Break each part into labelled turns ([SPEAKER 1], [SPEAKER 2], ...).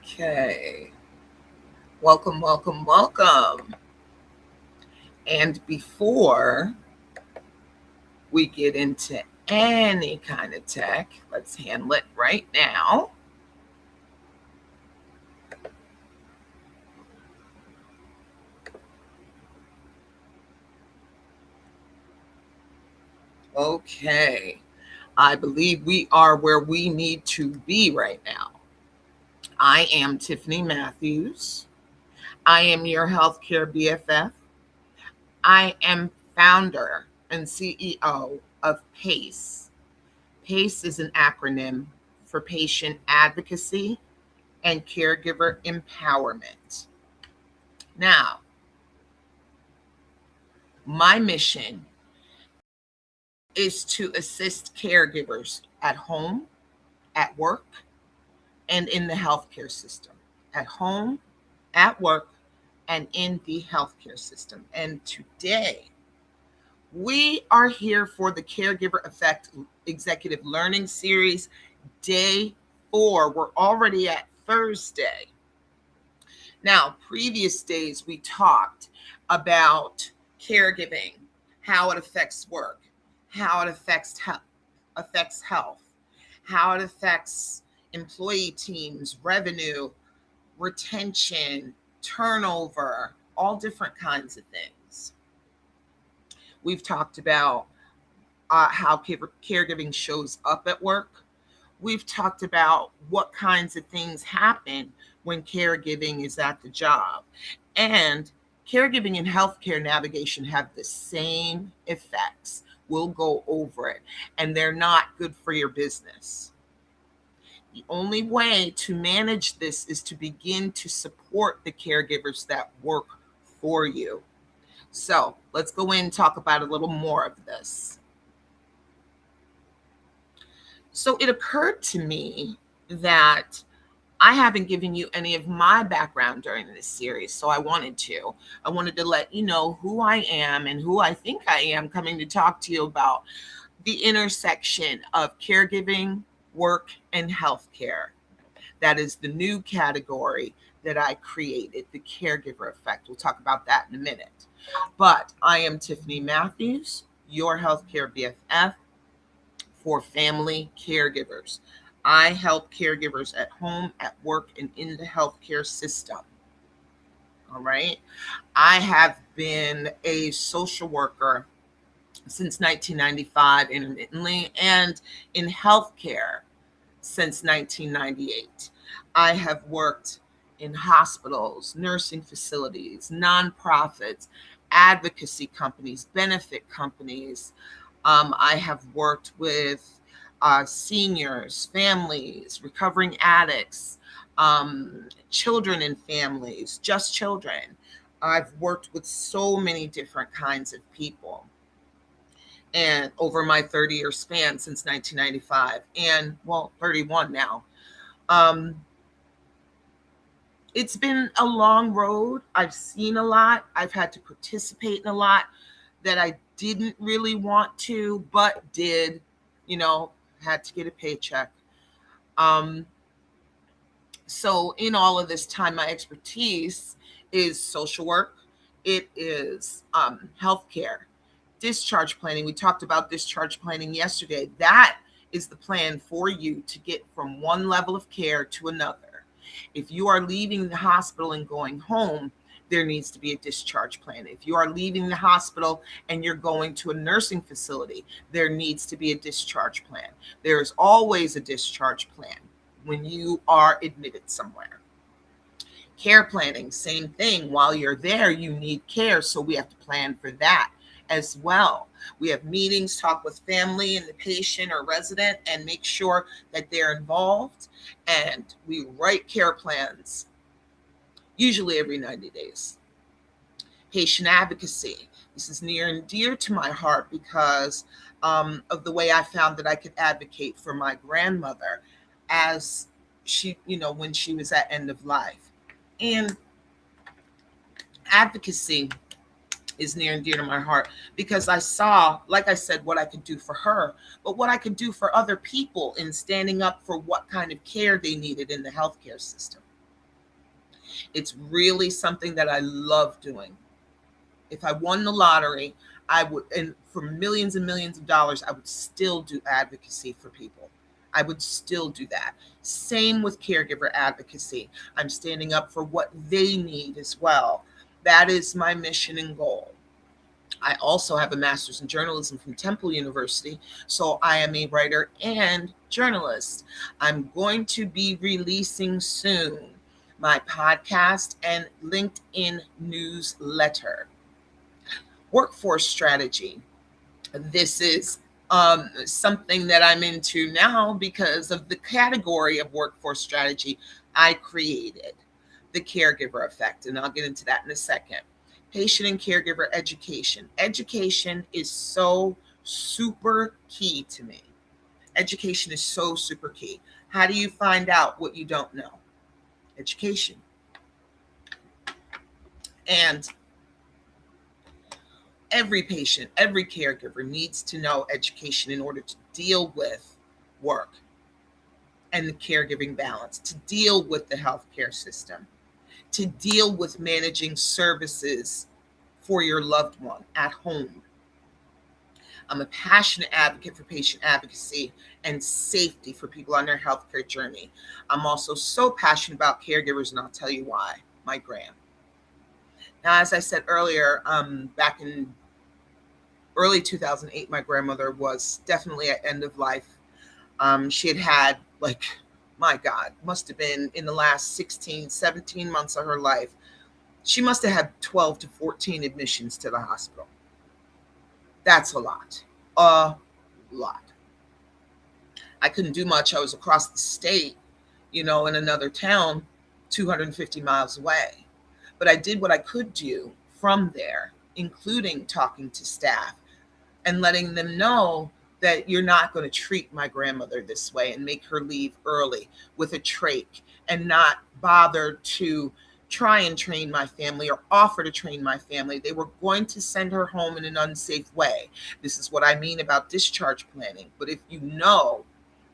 [SPEAKER 1] Okay. Welcome, welcome, welcome. And before we get into any kind of tech, let's handle it right now. Okay. I believe we are where we need to be right now. I am Tiffany Matthews. I am your healthcare BFF. I am founder and CEO of PACE. PACE is an acronym for Patient Advocacy and Caregiver Empowerment. Now, my mission is to assist caregivers at home, at work, and in the healthcare system. At home, at work, and in the healthcare system. And today, we are here for the Caregiver Effect Executive Learning Series, day 4. We're already at Thursday. Now, previous days we talked about caregiving, how it affects work, how it affects health, how it affects employee teams, revenue, retention, turnover, all different kinds of things. We've talked about how caregiving shows up at work. We've talked about what kinds of things happen when caregiving is at the job. And caregiving and healthcare navigation have the same effects. We'll go over it, and they're not good for your business. The only way to manage this is to begin to support the caregivers that work for you. So let's go in and talk about a little more of this. So it occurred to me that I haven't given you any of my background during this series, so I wanted to. I wanted to let you know who I am and who I think I am, coming to talk to you about the intersection of caregiving, work, and healthcare. That is the new category that I created, the caregiver effect. We'll talk about that in a minute. But I am Tiffany Matthews, your healthcare BFF for family caregivers. I help caregivers at home, at work, and in the healthcare system. All right. I have been a social worker since 1995 intermittently, and in healthcare since 1998. I have worked in hospitals, nursing facilities, nonprofits, advocacy companies, benefit companies. I have worked with seniors, families, recovering addicts, children and families, just children. I've worked with so many different kinds of people. And over my 30-year span since 1995, and well, 31 now. Um, it's been a long road. I've seen a lot. I've had to participate in a lot that I didn't really want to, but did, you know, had to get a paycheck. Um, so in all of this time, my expertise is social work. It is healthcare, discharge planning. We talked about discharge planning yesterday. That is the plan for you to get from one level of care to another. If you are leaving the hospital and going home, there needs to be a discharge plan. If you are leaving the hospital and you're going to a nursing facility, there needs to be a discharge plan. There is always a discharge plan when you are admitted somewhere. Care planning, same thing. While you're there, you need care, so we have to plan for that as well. We have meetings, talk with family and the patient or resident, and make sure that they're involved. And we write care plans, usually every 90 days. Patient advocacy. This is near and dear to my heart because of the way I found that I could advocate for my grandmother as she, when she was at end of life. And advocacy is near and dear to my heart because I saw, like I said, what I could do for her, but what I could do for other people in standing up for what kind of care they needed in the healthcare system. It's really something that I love doing. If I won the lottery, I would, and for millions and millions of dollars, I would still do advocacy for people. I would still do that. Same with caregiver advocacy. I'm standing up for what they need as well. That is my mission and goal. I also have a master's in journalism from Temple University, so I am a writer and journalist. I'm going to be releasing soon my podcast and LinkedIn newsletter. Workforce strategy. This is something that I'm into now because of the category of workforce strategy I created, the caregiver effect. And I'll get into that in a second. Patient and caregiver education. Education is so super key to me. Education is so super key. How do you find out what you don't know? Education. And every patient, every caregiver needs to know education in order to deal with work and the caregiving balance, to deal with the healthcare system, to deal with managing services for your loved one at home. I'm a passionate advocate for patient advocacy and safety for people on their healthcare journey. I'm also so passionate about caregivers, and I'll tell you why. My Graham. Now, as I said earlier, back in early 2008, my grandmother was definitely at end of life. She had like, my God, must have been in the last 16, 17 months of her life. She must have had 12 to 14 admissions to the hospital. That's a lot. A lot. I couldn't do much. I was across the state, in another town, 250 miles away. But I did what I could do from there, including talking to staff and letting them know that you're not going to treat my grandmother this way and make her leave early with a trach and not bother to try and train my family or offer to train my family. They were going to send her home in an unsafe way. This is what I mean about discharge planning. But if you know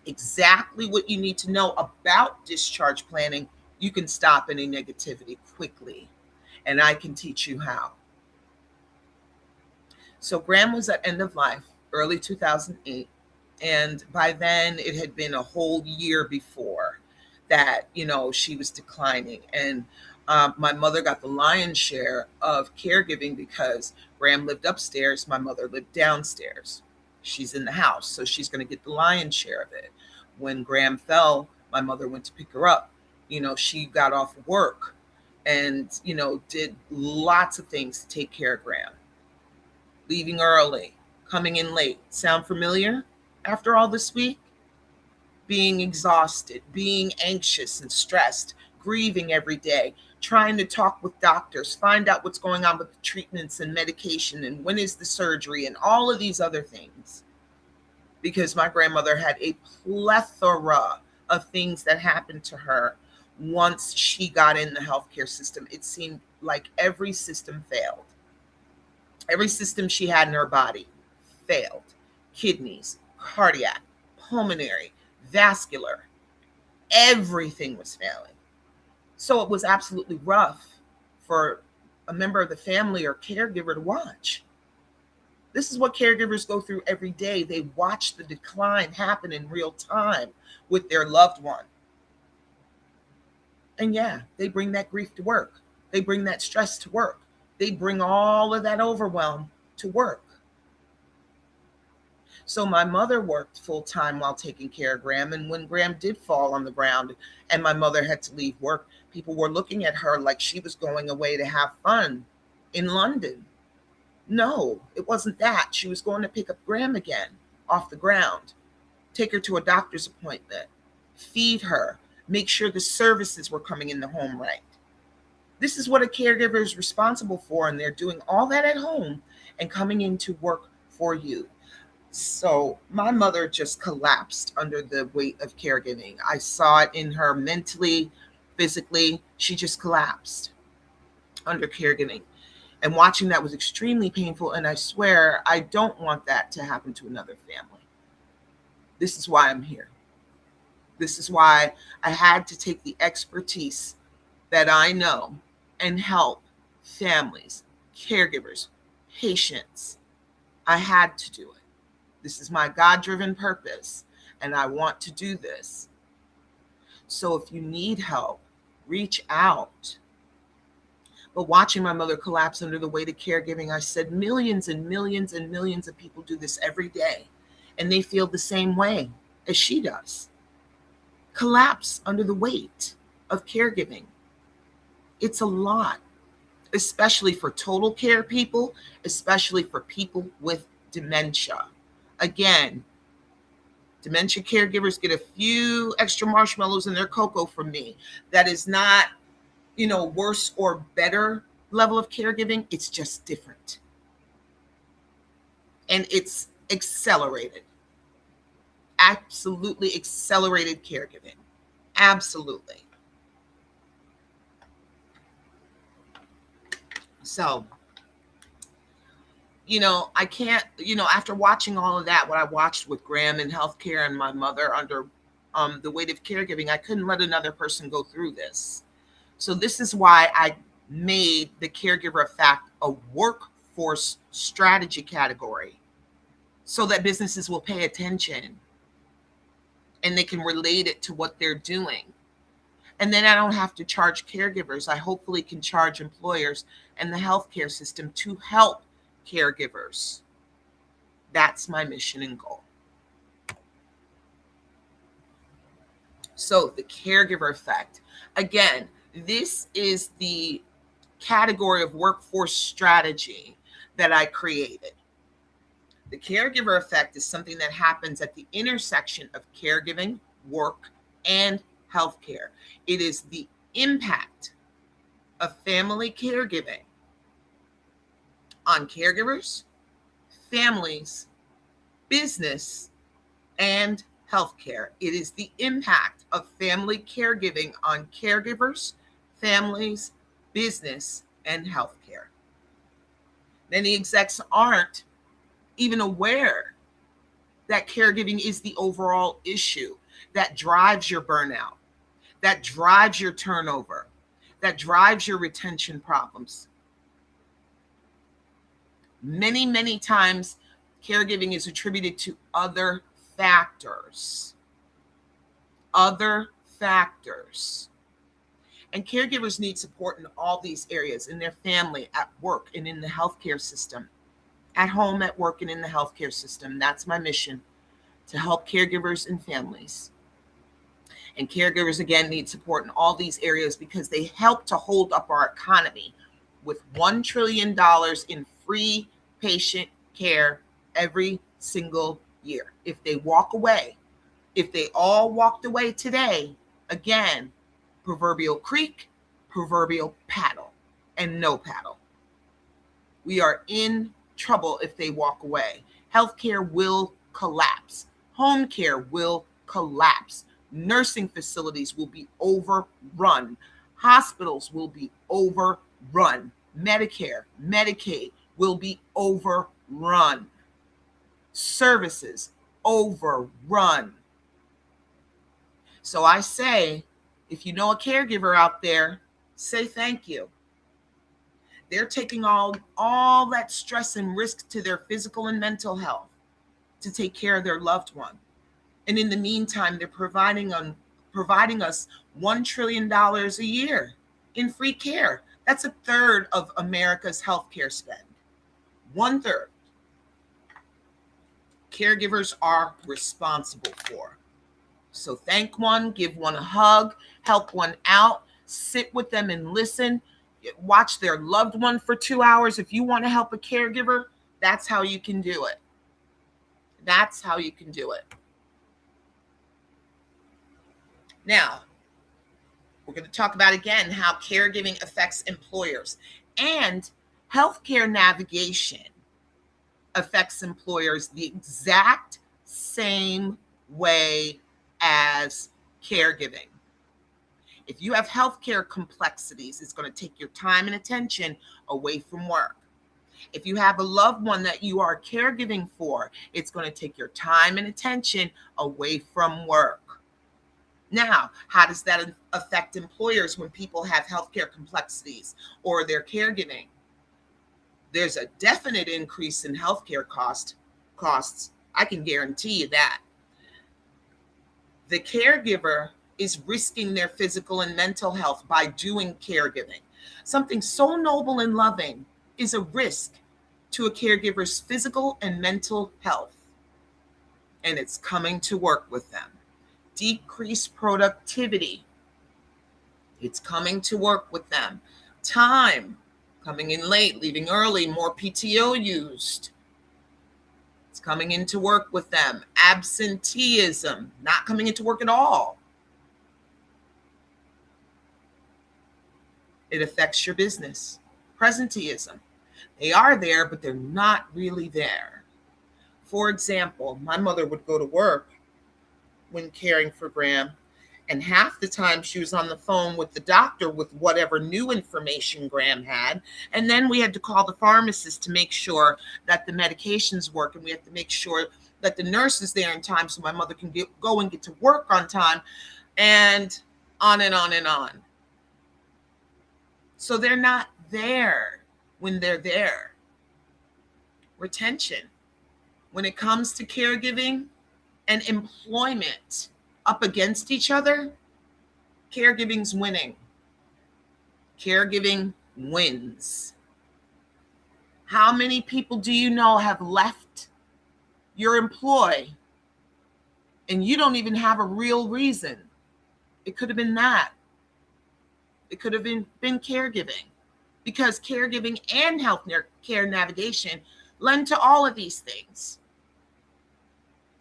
[SPEAKER 1] exactly what you need to know about discharge planning, you can stop any negativity quickly. And I can teach you how. So Graham was at end of life, early 2008. And by then it had been a whole year before that, she was declining. And my mother got the lion's share of caregiving because Graham lived upstairs. My mother lived downstairs. She's in the house, so she's going to get the lion's share of it. When Graham fell, my mother went to pick her up. She got off work and, did lots of things to take care of Graham. Leaving early, coming in late. Sound familiar after all this week? Being exhausted, being anxious and stressed, grieving every day, trying to talk with doctors, find out what's going on with the treatments and medication and when is the surgery and all of these other things. Because my grandmother had a plethora of things that happened to her once she got in the healthcare system. It seemed like every system failed. Every system she had in her body failed. Kidneys, cardiac, pulmonary, vascular, everything was failing. So it was absolutely rough for a member of the family or caregiver to watch. This is what caregivers go through every day. They watch the decline happen in real time with their loved one. And yeah, they bring that grief to work. They bring that stress to work. They bring all of that overwhelm to work. So my mother worked full time while taking care of Graham. And when Graham did fall on the ground and my mother had to leave work, people were looking at her like she was going away to have fun in London. No, it wasn't that. She was going to pick up Graham again off the ground, take her to a doctor's appointment, feed her, make sure the services were coming in the home right. This is what a caregiver is responsible for, and they're doing all that at home and coming in to work for you. So my mother just collapsed under the weight of caregiving. I saw it in her mentally, physically. She just collapsed under caregiving. And watching that was extremely painful. And I swear, I don't want that to happen to another family. This is why I'm here. This is why I had to take the expertise that I know and help families, caregivers, patients. I had to do it. This is my God-driven purpose, and I want to do this. So if you need help, reach out. But watching my mother collapse under the weight of caregiving, I said millions and millions and millions of people do this every day, and they feel the same way as she does. Collapse under the weight of caregiving. It's a lot, especially for total care people, especially for people with dementia. Again, dementia caregivers get a few extra marshmallows in their cocoa from me. That is not, worse or better level of caregiving. It's just different. And it's accelerated. Absolutely accelerated caregiving. Absolutely. So, I can't, after watching all of that, what I watched with Graham in healthcare and my mother under the weight of caregiving, I couldn't let another person go through this. So this is why I made the caregiver effect a workforce strategy category, so that businesses will pay attention and they can relate it to what they're doing. And then I don't have to charge caregivers. I hopefully can charge employers and the healthcare system to help caregivers. That's my mission and goal. So the caregiver effect. Again, this is the category of workforce strategy that I created. The caregiver effect is something that happens at the intersection of caregiving, work, and healthcare. It is the impact of family caregiving on caregivers, families, business, and healthcare. It is the impact of family caregiving on caregivers, families, business, and healthcare. Many execs aren't even aware that caregiving is the overall issue that drives your burnout, that drives your turnover, that drives your retention problems. Many, many times, caregiving is attributed to other factors. Other factors. And caregivers need support in all these areas, in their family, at work, and in the healthcare system. At home, at work, and in the healthcare system. That's my mission, to help caregivers and families. And caregivers, again, need support in all these areas because they help to hold up our economy with $1 trillion in free patient care every single year. If they walk away, if they all walked away today, again, proverbial creek, proverbial paddle, and no paddle. We are in trouble if they walk away. Healthcare will collapse. Home care will collapse. Nursing facilities will be overrun. Hospitals will be overrun. Medicare, Medicaid will be overrun. Services overrun. So I say, if you know a caregiver out there, say thank you. They're taking all that stress and risk to their physical and mental health to take care of their loved one. And in the meantime, they're providing us $1 trillion a year in free care. That's a third of America's healthcare spend. 1/3. Caregivers are responsible for. So thank one, give one a hug, help one out, sit with them and listen, watch their loved one for 2 hours. If you want to help a caregiver, that's how you can do it. That's how you can do it. Now, we're going to talk about again how caregiving affects employers, and healthcare navigation affects employers the exact same way as caregiving. If you have healthcare complexities, it's going to take your time and attention away from work. If you have a loved one that you are caregiving for, it's going to take your time and attention away from work. Now, how does that affect employers when people have healthcare complexities or their caregiving? There's a definite increase in healthcare costs. I can guarantee you that. The caregiver is risking their physical and mental health by doing caregiving. Something so noble and loving is a risk to a caregiver's physical and mental health, and it's coming to work with them. Decreased productivity, it's coming to work with them. Time, coming in late, leaving early, more PTO used. It's coming into work with them. Absenteeism, not coming into work at all. It affects your business. Presenteeism, they are there, but they're not really there. For example, my mother would go to work when caring for Graham, and half the time she was on the phone with the doctor with whatever new information Graham had. And then we had to call the pharmacist to make sure that the medications work. And we had to make sure that the nurse is there in time so my mother can go and get to work on time, and on and on and on. So they're not there when they're there. Retention. When it comes to caregiving and employment up against each other, caregiving's winning. Caregiving wins. How many people do you know have left your employ and you don't even have a real reason? It could have been that. It could have been caregiving, because caregiving and health care navigation lend to all of these things.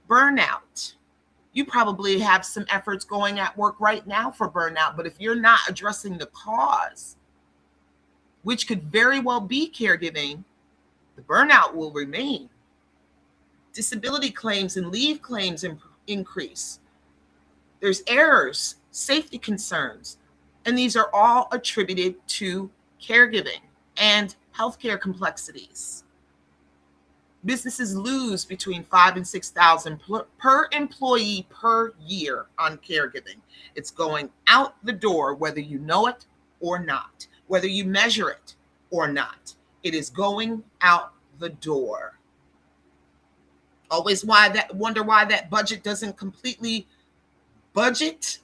[SPEAKER 1] Burnout. You probably have some efforts going at work right now for burnout, but if you're not addressing the cause, which could very well be caregiving, the burnout will remain. Disability claims and leave claims increase. There's errors, safety concerns, and these are all attributed to caregiving and healthcare complexities. Businesses lose between $5,000 and $6,000 per employee per year on caregiving. It's going out the door, whether you know it or not, whether you measure it or not. It is going out the door. Always wonder why that budget doesn't completely budget.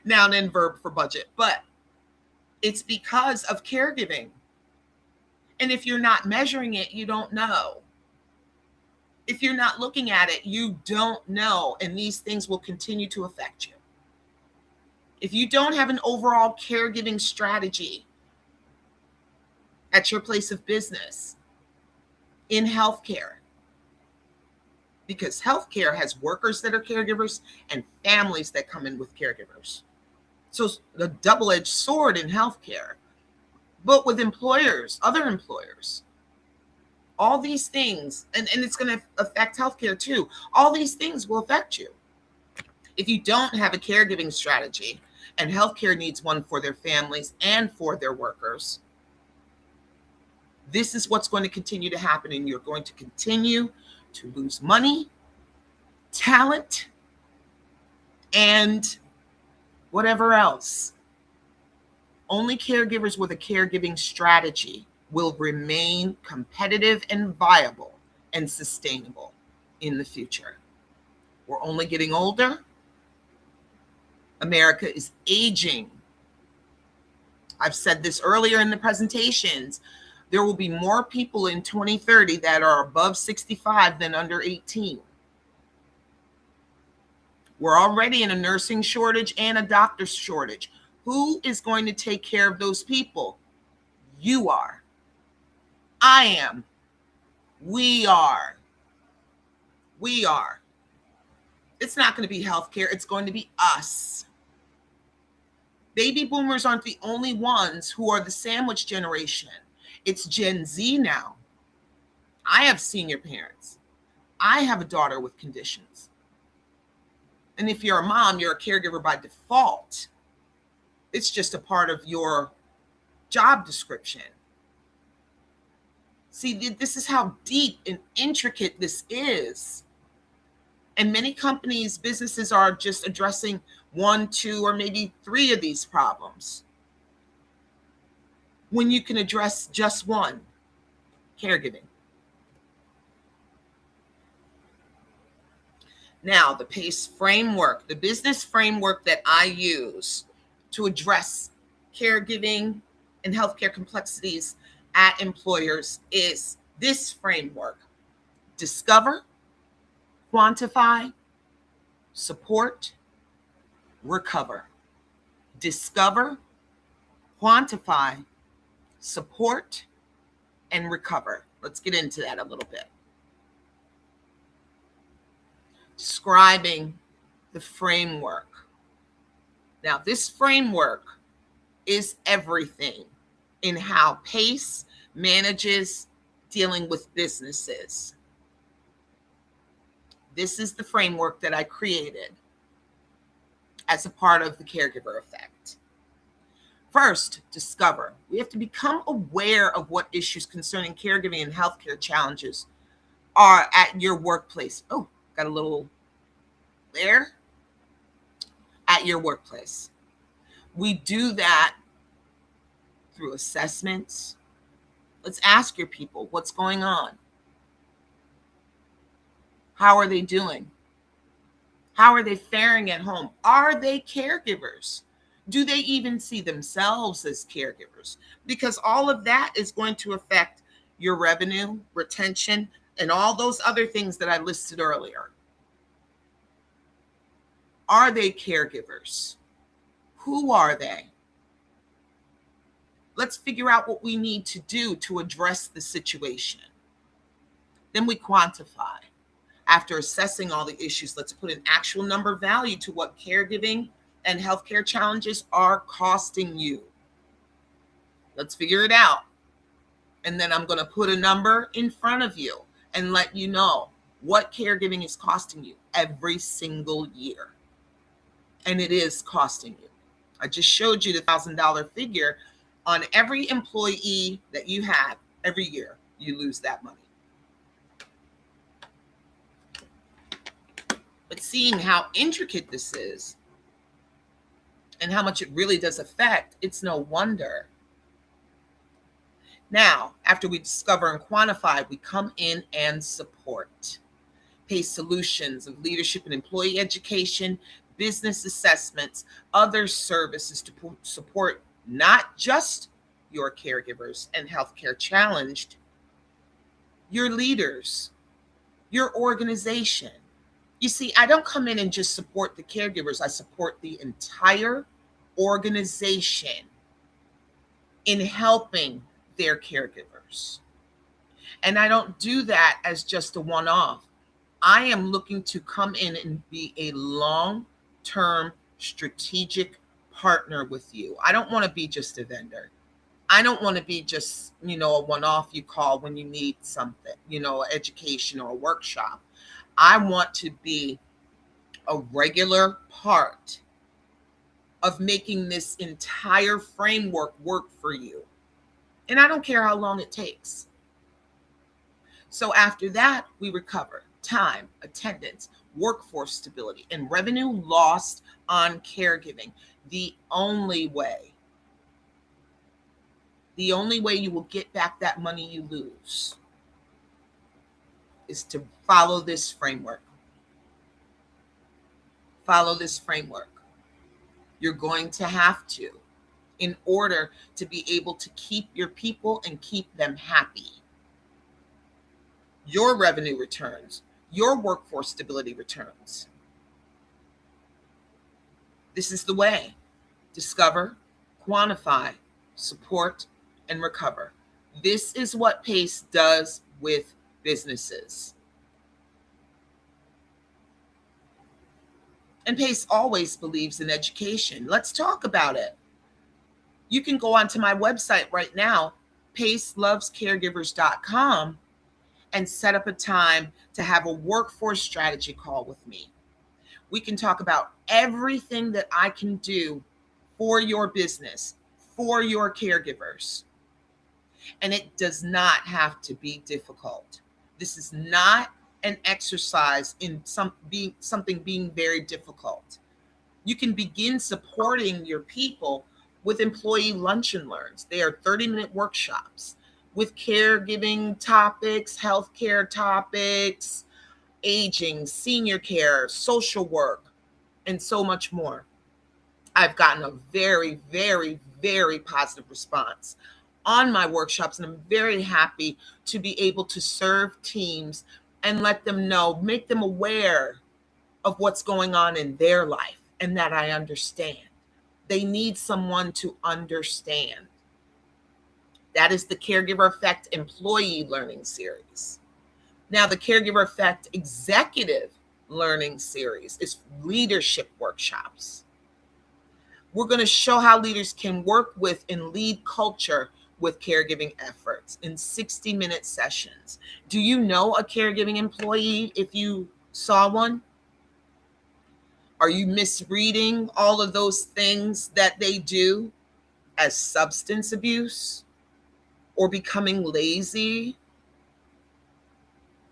[SPEAKER 1] Noun and verb for budget, but it's because of caregiving. And if you're not measuring it, you don't know. If you're not looking at it, you don't know. And these things will continue to affect you. If you don't have an overall caregiving strategy at your place of business, in healthcare, because healthcare has workers that are caregivers and families that come in with caregivers. So the double-edged sword in healthcare. But with employers, other employers, all these things, and it's going to affect healthcare too. All these things will affect you. If you don't have a caregiving strategy, and healthcare needs one for their families and for their workers, this is what's going to continue to happen, and you're going to continue to lose money, talent, and whatever else. Only caregivers with a caregiving strategy will remain competitive and viable and sustainable in the future. We're only getting older. America is aging. I've said this earlier in the presentations. There will be more people in 2030 that are above 65 than under 18. We're already in a nursing shortage and a doctor shortage. Who is going to take care of those people? You are. I am. We are. We are. It's not going to be healthcare. It's going to be us. Baby boomers aren't the only ones who are the sandwich generation. It's Gen Z now. I have senior parents. I have a daughter with conditions. And if you're a mom, you're a caregiver by default. It's just a part of your job description. See, this is how deep and intricate this is. And many companies, businesses are just addressing one, two, or maybe three of these problems when you can address just one: caregiving. Now, the PACE framework, the business framework that I use to address caregiving and healthcare complexities at employers is this framework: discover, quantify, support, recover. Discover, quantify, support, and recover. Let's get into that a little bit. Describing the framework. Now, this framework is everything in how PACE manages dealing with businesses. This is the framework that I created as a part of the caregiver effect. First, discover. We have to become aware of what issues concerning caregiving and healthcare challenges are at your workplace. Oh, got a little there. At your workplace. We do that through assessments. Let's ask your people, what's going on? How are they doing? How are they faring at home? Are they caregivers? Do they even see themselves as caregivers? Because all of that is going to affect your revenue, retention, and all those other things that I listed earlier. Are they caregivers? Who are they? Let's figure out what we need to do to address the situation. Then we quantify. After assessing all the issues, let's put an actual number value to what caregiving and healthcare challenges are costing you. Let's figure it out. And then I'm going to put a number in front of you and let you know what caregiving is costing you every single year. And it is costing you. I just showed you the $1,000 figure. On every employee that you have every year, you lose that money. But seeing how intricate this is and how much it really does affect, it's no wonder. Now, after we discover and quantify, we come in and support. PACE solutions of leadership and employee education, business assessments, other services to support not just your caregivers and healthcare challenged, your leaders, your organization. You see, I don't come in and just support the caregivers. I support the entire organization in helping their caregivers. And I don't do that as just a one-off. I am looking to come in and be a long-term strategic partner with you. I don't want to be just a vendor. I don't want to be just, a one-off you call when you need something, education or a workshop. I want to be a regular part of making this entire framework work for you. And I don't care how long it takes. So after that, we recover time, attendance, workforce stability, and revenue lost on caregiving. The only way you will get back that money you lose is to follow this framework. Follow this framework. You're going to have to, in order to be able to keep your people and keep them happy. Your revenue returns, your workforce stability returns. This is the way. Discover, quantify, support, and recover. This is what PACE does with businesses. And PACE always believes in education. Let's talk about it. You can go onto my website right now, pacelovescaregivers.com, and set up a time to have a workforce strategy call with me. We can talk about everything that I can do for your business, for your caregivers. And it does not have to be difficult. This is not an exercise in something being very difficult. You can begin supporting your people with employee lunch and learns. They are 30-minute workshops with caregiving topics, healthcare topics, aging, senior care, social work, and so much more. I've gotten a very, very, very positive response on my workshops, and I'm very happy to be able to serve teams and let them know, make them aware of what's going on in their life and that I understand. They need someone to understand. That is the Caregiver Effect Employee Learning Series. Now, the Caregiver Effect Executive Learning Series is leadership workshops. We're going to show how leaders can work with and lead culture with caregiving efforts in 60-minute sessions. Do you know a caregiving employee if you saw one? Are you misreading all of those things that they do as substance abuse or becoming lazy?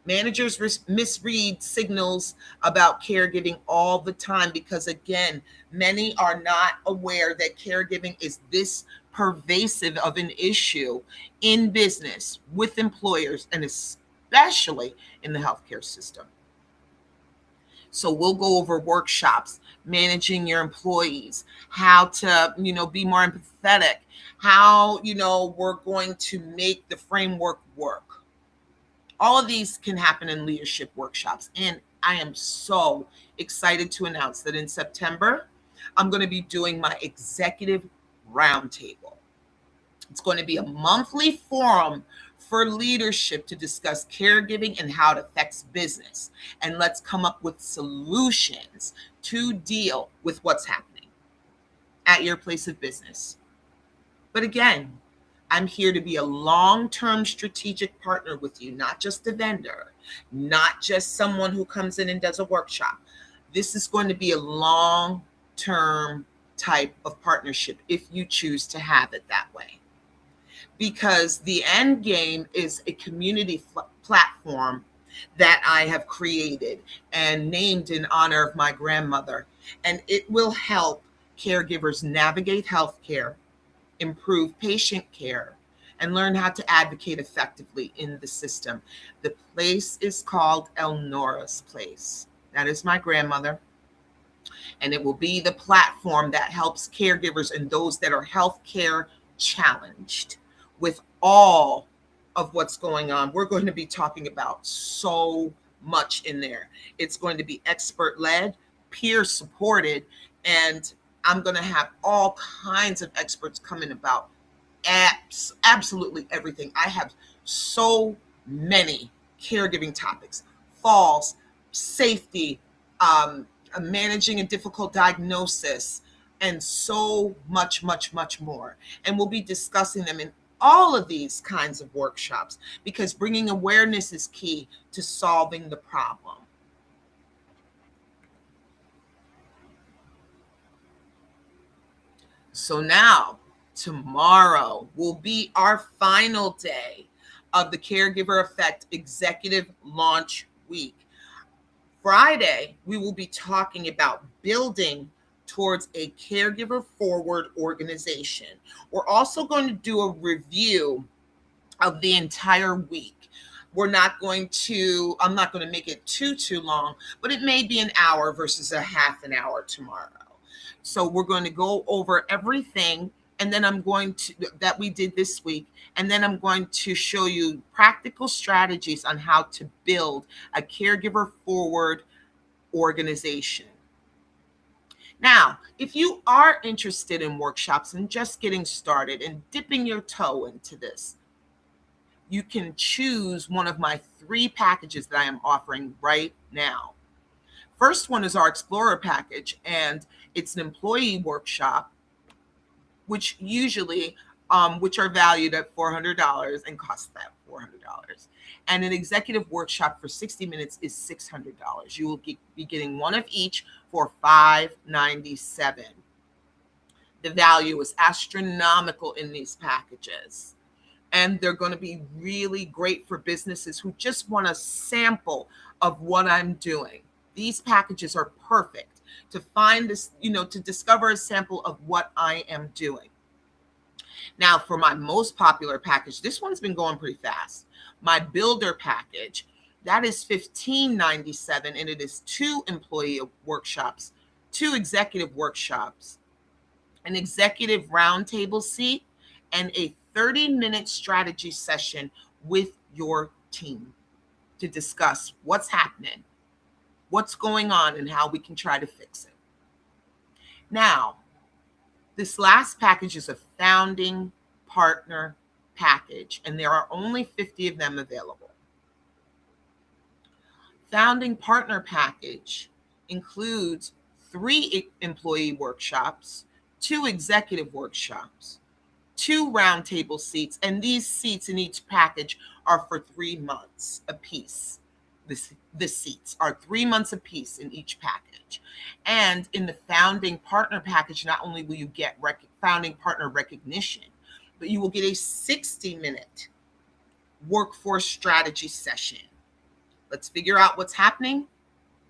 [SPEAKER 1] Managers misread signals about caregiving all the time because, again, many are not aware that caregiving is this pervasive of an issue in business with employers and especially in the healthcare system. So we'll go over workshops, managing your employees, how to, be more empathetic, how, we're going to make the framework work. All of these can happen in leadership workshops. And I am so excited to announce that in September, I'm going to be doing my executive roundtable. It's going to be a monthly forum for leadership to discuss caregiving and how it affects business. And let's come up with solutions to deal with what's happening at your place of business. But again, I'm here to be a long-term strategic partner with you, not just a vendor, not just someone who comes in and does a workshop. This is going to be a long-term type of partnership if you choose to have it that way. Because the end game is a community platform that I have created and named in honor of my grandmother. And it will help caregivers navigate healthcare, improve patient care, and learn how to advocate effectively in the system. The place is called Elnora's Place. That is my grandmother. And it will be the platform that helps caregivers and those that are healthcare challenged with all of what's going on. We're going to be talking about so much in there. It's going to be expert-led, peer-supported, and I'm going to have all kinds of experts coming about absolutely everything. I have so many caregiving topics: falls, safety, managing a difficult diagnosis, and so much, much, much more. And we'll be discussing them in all of these kinds of workshops because bringing awareness is key to solving the problem. So now, tomorrow will be our final day of the Caregiver Effect Executive Launch Week. Friday, we will be talking about building towards a caregiver forward organization. We're also going to do a review of the entire week. I'm not going to make it too long, but it may be an hour versus a half an hour tomorrow. So we're going to go over everything, and then that we did this week, and then I'm going to show you practical strategies on how to build a caregiver forward organization. Now, if you are interested in workshops and just getting started and dipping your toe into this, you can choose one of my 3 packages that I am offering right now. First one is our Explorer package, and it's an employee workshop, which are valued at $400 and cost that $400. And an executive workshop for 60 minutes is $600. You will be getting one of each for $597. The value is astronomical in these packages. And they're going to be really great for businesses who just want a sample of what I'm doing. These packages are perfect to find this, to discover a sample of what I am doing. Now, for my most popular package, this one's been going pretty fast. My builder package, that is $15.97, and it is 2 employee workshops, 2 executive workshops, an executive roundtable seat, and a 30-minute strategy session with your team to discuss what's happening, what's going on, and how we can try to fix it. Now, this last package is a founding partner package, and there are only 50 of them available. Founding partner package includes 3 employee workshops, 2 executive workshops, 2 roundtable seats, and these seats in each package are for 3 months apiece. The seats are 3 months apiece in each package. And in the founding partner package, not only will you get founding partner recognition, but you will get a 60-minute workforce strategy session. Let's figure out what's happening.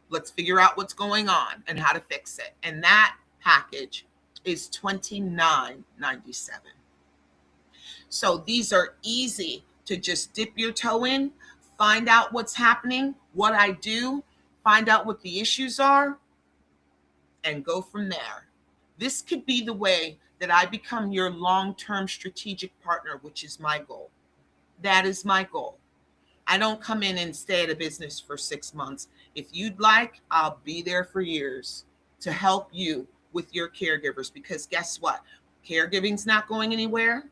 [SPEAKER 1] Let's figure out what's going on and how to fix it. And that package is $29.97. So these are easy to just dip your toe in, find out what's happening, what I do, find out what the issues are, and go from there. This could be the way that I become your long-term strategic partner, which is my goal. That is my goal. I don't come in and stay at a business for 6 months. If you'd like, I'll be there for years to help you with your caregivers, because guess what? Caregiving's not going anywhere.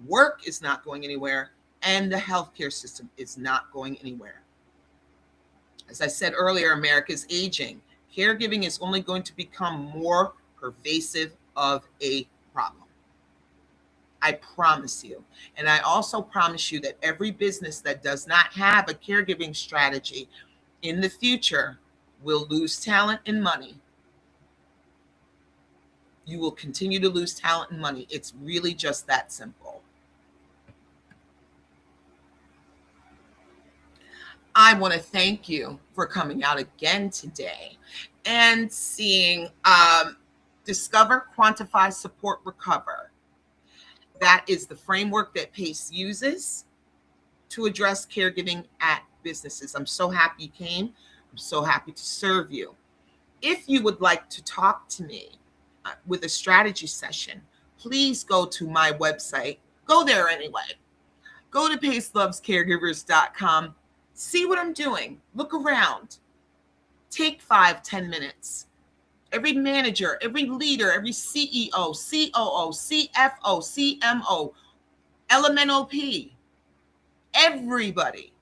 [SPEAKER 1] Work is not going anywhere. And the healthcare system is not going anywhere. As I said earlier, America is aging. Caregiving is only going to become more pervasive of a problem. I promise you. And I also promise you that every business that does not have a caregiving strategy in the future will lose talent and money. You will continue to lose talent and money. It's really just that simple. I want to thank you for coming out again today and seeing Discover, Quantify, Support, Recover. That is the framework that PACE uses to address caregiving at businesses. I'm so happy you came. I'm so happy to serve you. If you would like to talk to me with a strategy session, please go to my website. Go there anyway. Go to pacelovescaregivers.com. See what I'm doing. Look around. Take 5-10 minutes. Every manager, every leader, every CEO, COO, CFO, CMO, LMNOP, everybody,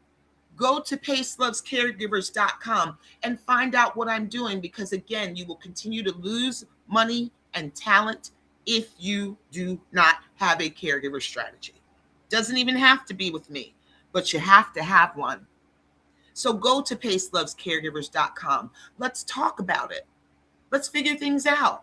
[SPEAKER 1] go to pacelovescaregivers.com and find out what I'm doing, because again, you will continue to lose money and talent if you do not have a caregiver strategy. Doesn't even have to be with me, but you have to have one. So go to pacelovescaregivers.com. Let's talk about it. Let's figure things out.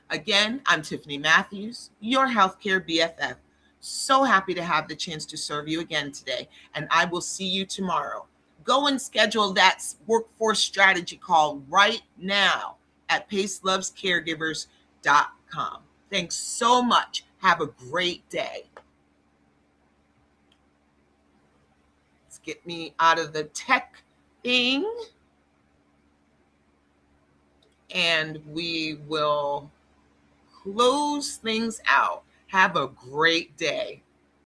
[SPEAKER 1] Again, I'm Tiffany Matthews, your healthcare BFF. So happy to have the chance to serve you again today, and I will see you tomorrow. Go and schedule that workforce strategy call right now at pacelovescaregivers.com. Thanks so much. Have a great day. Let's get me out of the tech thing. And we will close things out. Have a great day.